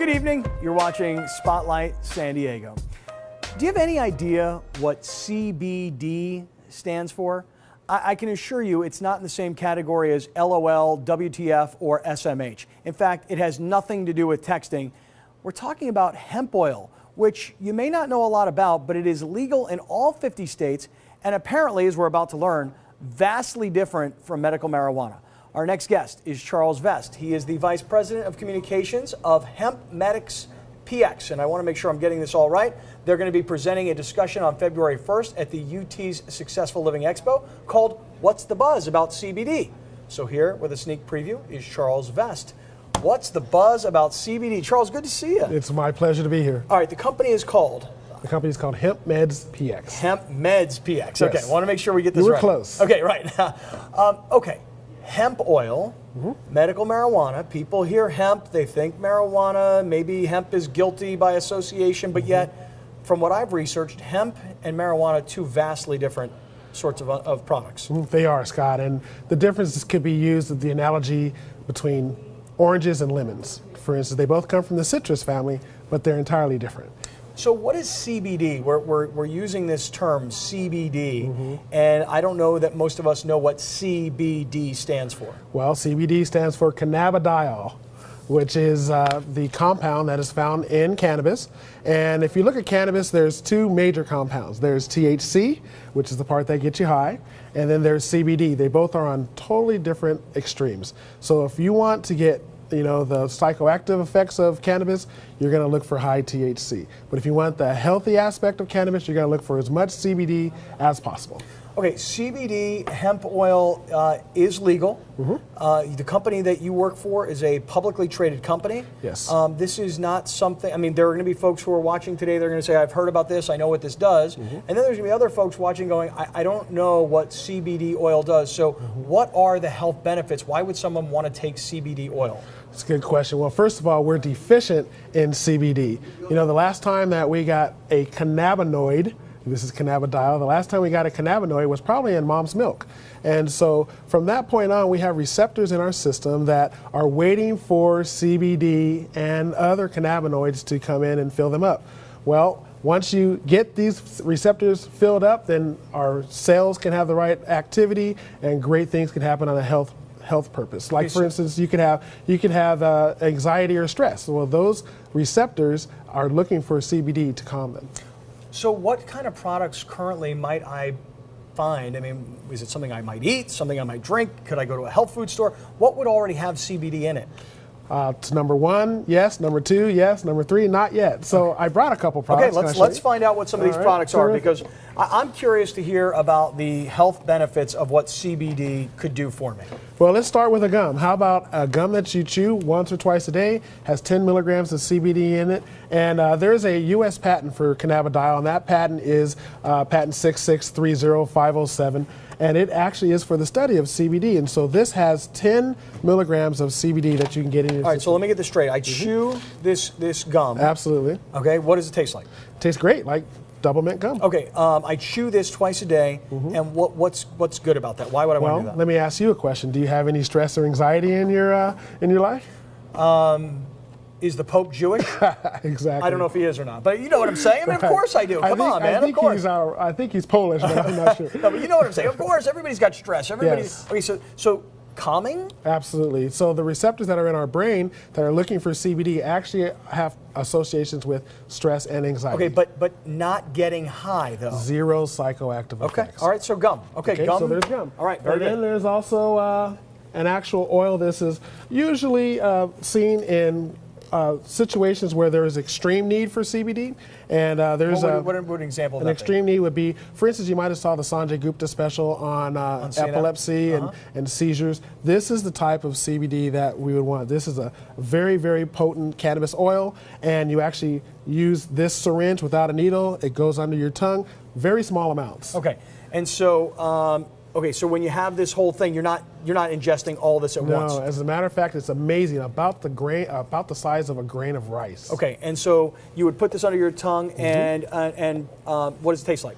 Good evening. You're watching Spotlight San Diego. Do you have any idea what CBD stands for? I can assure you it's not in the same category as LOL, WTF, or SMH. In fact, it has nothing to do with texting. We're talking about hemp oil, which you may not know a lot about, but it is legal in all 50 states and apparently, as we're about to learn, vastly different from medical marijuana. Our next guest is Charles Vest. He is the Vice President of Communications of HempMedics PX, and I want to make sure I'm getting this all right. They're going to be presenting a discussion on February 1st at the UT's Successful Living Expo called What's the Buzz About CBD? So here with a sneak preview is Charles Vest. What's the buzz about CBD? Charles, good to see you. It's my pleasure to be here. All right, the company is called? The company is called HempMeds PX. HempMeds PX. Yes. Okay, I want to make sure we get this right. right. You were close. Okay, right. Okay, hemp oil, medical marijuana. People hear hemp, they think marijuana. Maybe hemp is guilty by association, but yet, from what I've researched, hemp and marijuana are two vastly different sorts of products. They are, Scott, and the differences could be used with the analogy between oranges and lemons. For instance, they both come from the citrus family, but they're entirely different. So what is CBD? We're using this term CBD, and I don't know that most of us know what CBD stands for. Well, CBD stands for cannabidiol, which is the compound that is found in cannabis. And if you look at cannabis, there's two major compounds. There's THC, which is the part that gets you high, and then there's CBD. They both are on totally different extremes. So if you want to get the psychoactive effects of cannabis, you're going to look for high THC. But if you want the healthy aspect of cannabis, you're going to look for as much CBD as possible. Okay, CBD hemp oil is legal. The company that you work for is a publicly traded company. Yes. This is not something, I mean, there are going to be folks who are watching today, they're going to say, I've heard about this, I know what this does. And then there's going to be other folks watching going, I don't know what CBD oil does. So what are the health benefits? Why would someone want to take CBD oil? That's a good question. Well, first of all, we're deficient in CBD. The last time that we got a cannabinoid, this is cannabidiol, the last time we got a cannabinoid was probably in mom's milk. And so from that point on, we have receptors in our system that are waiting for CBD and other cannabinoids to come in and fill them up. Well, once you get these receptors filled up, then our cells can have the right activity and great things can happen on a health purpose. Like, for instance, you could have anxiety or stress. Well, those receptors are looking for CBD to calm them. So what kind of products currently might I find? I mean, is it something I might eat, something I might drink? Could I go to a health food store? What would already have CBD in it? Number one, yes. Number two, yes. Number three, not yet. So I brought a couple products. Okay, let's find out what some of these products are, because I'm curious to hear about the health benefits of what CBD could do for me. Well, let's start with a gum. How about a gum that you chew once or twice a day, has 10 milligrams of CBD in it, and there's a U.S. patent for cannabidiol, and that patent is patent 6630507. And it actually is for the study of CBD. And so this has 10 milligrams of CBD that you can get in your All right, so let me get this straight. I chew this gum. Absolutely. Okay, what does it taste like? It tastes great, like double mint gum. Okay, I chew this twice a day, and what's good about that? Why would I want to do that? Let me ask you a question. Do you have any stress or anxiety in your life? Is the Pope Jewish? Exactly. I don't know if he is or not, but you know what I'm saying. I mean, of course I do. Come on, man. Of course. I think he's Polish, but I'm not sure. No, but you know what I'm saying. Of course, everybody's got stress. Yes. Okay, so calming? Absolutely. So the receptors that are in our brain that are looking for CBD actually have associations with stress and anxiety. Okay, but not getting high though. Zero psychoactive effects. All right. So gum. Okay, gum. So there's gum. All right. Very good. good. And then there's also an actual oil. This is usually seen in situations where there is extreme need for CBD, and there's what an example of an extreme need would be, for instance, you might have saw the Sanjay Gupta special on epilepsy and seizures. This is the type of CBD that we would want. This is a very, very potent cannabis oil, and you actually use this syringe without a needle. It goes under your tongue, very small amounts. Okay, and so so when you have this whole thing, you're not ingesting all this at once. No, as a matter of fact, it's amazing, about the size of a grain of rice. Okay, and so you would put this under your tongue, and what does it taste like?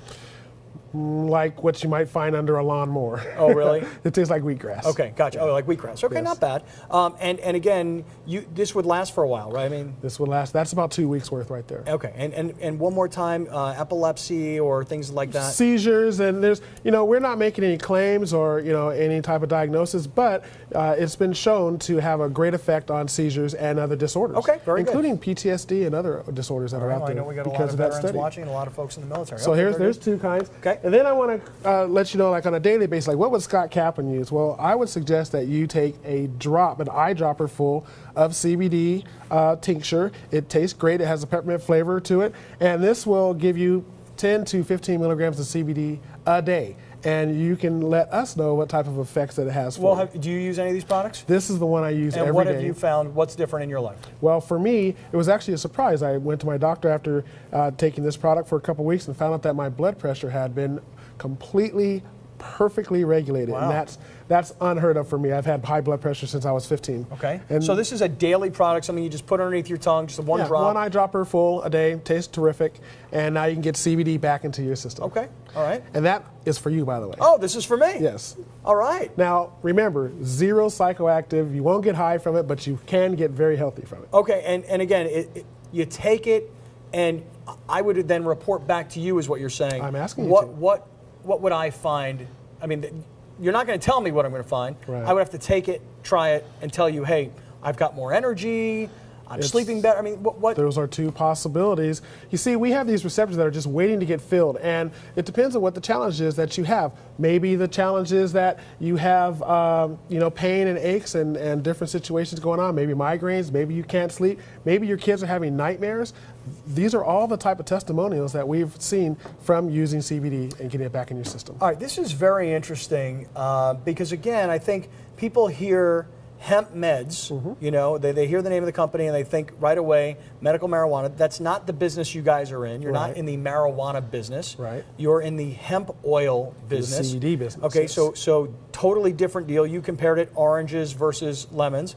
Like what you might find under a lawnmower. Oh, really? It tastes like wheatgrass. Okay, gotcha. Oh, like wheatgrass. Okay, Yes. not bad. And again, this would last for a while, right? I mean, This will last. That's about 2 weeks worth right there. okay. And one more time, epilepsy or things like that. Seizures, and there's, we're not making any claims or, any type of diagnosis, but it's been shown to have a great effect on seizures and other disorders. Okay, very good. including PTSD and other disorders that are out Well, there. I know we got a lot because of that veterans study. watching and a lot of folks in the military. So Okay, there's very good. 2 kinds. Okay. And then I want to let you know, like on a daily basis, like what would Scott Kaplan use? Well, I would suggest that you take an eyedropper full of CBD tincture. It tastes great. It has a peppermint flavor to it. And this will give you 10 to 15 milligrams of CBD a day. And you can let us know what type of effects that it has for you. Do you use any of these products? This is the one I use every day. And what have you found? What's different in your life? Well, for me, it was actually a surprise. I went to my doctor after taking this product for a couple weeks and found out that my blood pressure had been completely, perfectly regulated. Wow. And that's unheard of for me. I've had high blood pressure since I was 15. Okay. And So this is a daily product, something you just put underneath your tongue, just one yeah, drop. one eyedropper full a day, tastes terrific, and now you can get CBD back into your system. Okay. All right. And that is for you, by the way. Oh, this is for me. Yes. All right. Now, remember, zero psychoactive. You won't get high from it, but you can get very healthy from it. Okay. And again, you take it, and I would then report back to you, is what you're saying. I'm asking you what to. What would I find? I mean, you're not going to tell me what I'm going to find. Right. I would have to take it, try it, and tell you, hey, I've got more energy. I'm sleeping better. I mean, what? Those are 2 possibilities. You see, we have these receptors that are just waiting to get filled, and it depends on what the challenge is that you have. Maybe the challenge is that you have, pain and aches and different situations going on. Maybe migraines. Maybe you can't sleep. Maybe your kids are having nightmares. These are all the type of testimonials that we've seen from using CBD and getting it back in your system. All right, this is very interesting because, again, I think people hear hemp meds, they hear the name of the company and they think right away medical marijuana. That's not the business you guys are in. You're Right. not in the marijuana business. Right. You're in the hemp oil business. The CBD business. Okay, yes. so totally different deal. You compared it oranges versus lemons.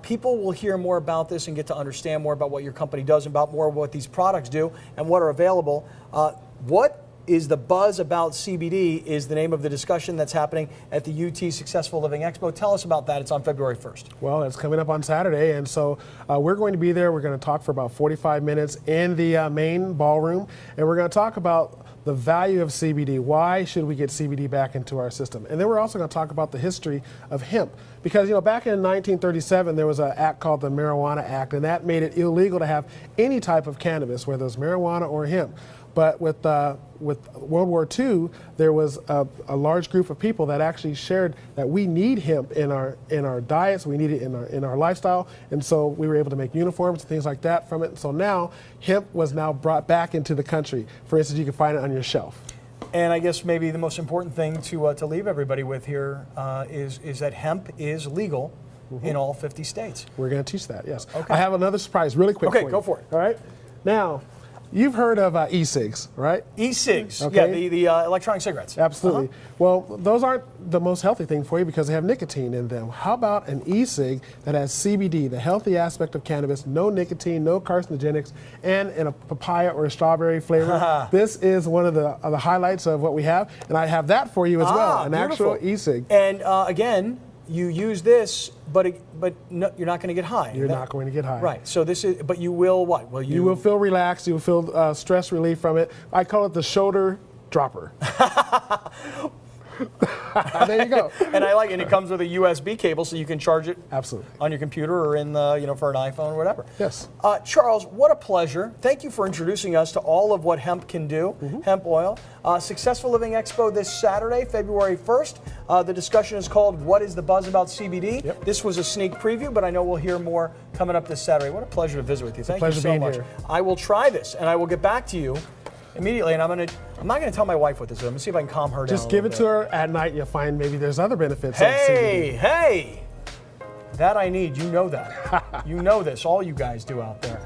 People will hear more about this and get to understand more about what your company does, about more of what these products do and what are available. What is the buzz about CBD is the name of the discussion that's happening at the UT Successful Living Expo. Tell us about that. It's on February 1st. Well, it's coming up on Saturday, and so we're going to be there. We're going to talk for about 45 minutes in the main ballroom, and we're going to talk about the value of CBD. Why should we get CBD back into our system? And then we're also going to talk about the history of hemp. Because, back in 1937, there was an act called the Marijuana Act, and that made it illegal to have any type of cannabis, whether it's marijuana or hemp. But with World War II, there was a large group of people that actually shared that we need hemp in our diets, we need it in our lifestyle, and so we were able to make uniforms and things like that from it. And so now hemp was now brought back into the country. For instance, you can find it on your shelf. And I guess maybe the most important thing to leave everybody with here is that hemp is legal in all 50 states. We're going to teach that, yes. Okay. I have another surprise really quick Okay, for you. go for it. All right? Now, you've heard of e-cigs, right? E-cigs, Okay. yeah, the electronic cigarettes. Absolutely. Well, those aren't the most healthy thing for you because they have nicotine in them. How about an e-cig that has CBD, the healthy aspect of cannabis, no nicotine, no carcinogenics, and in a papaya or a strawberry flavor? This is one of the highlights of what we have, and I have that for you as well, an beautiful. actual e-cig. And again, you use this, but no, you're not going to get high. You're not going to get high. Right. So this is, but you will what? Well, You will feel relaxed. You will feel stress relief from it. I call it the shoulder dropper. There you go. And I like, and it comes with a USB cable, so you can charge it Absolutely. on your computer or in the, for an iPhone or whatever. Yes. Charles, what a pleasure. Thank you for introducing us to all of what hemp can do, hemp oil. Successful Living Expo this Saturday, February 1st. The discussion is called What is the Buzz About CBD? Yep. This was a sneak preview, but I know we'll hear more coming up this Saturday. What a pleasure to visit with you. Thank you pleasure so being much. here. I will try this, and I will get back to you immediately, and I'm not going to tell my wife what this is. I'm going to see if I can calm her down. Just give it to her at night. You'll find maybe there's other benefits. of CBD. Hey! That I need. You know that. You know this. All you guys do out there.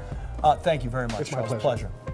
Thank you very much, It's my Charles. pleasure. Pleasure.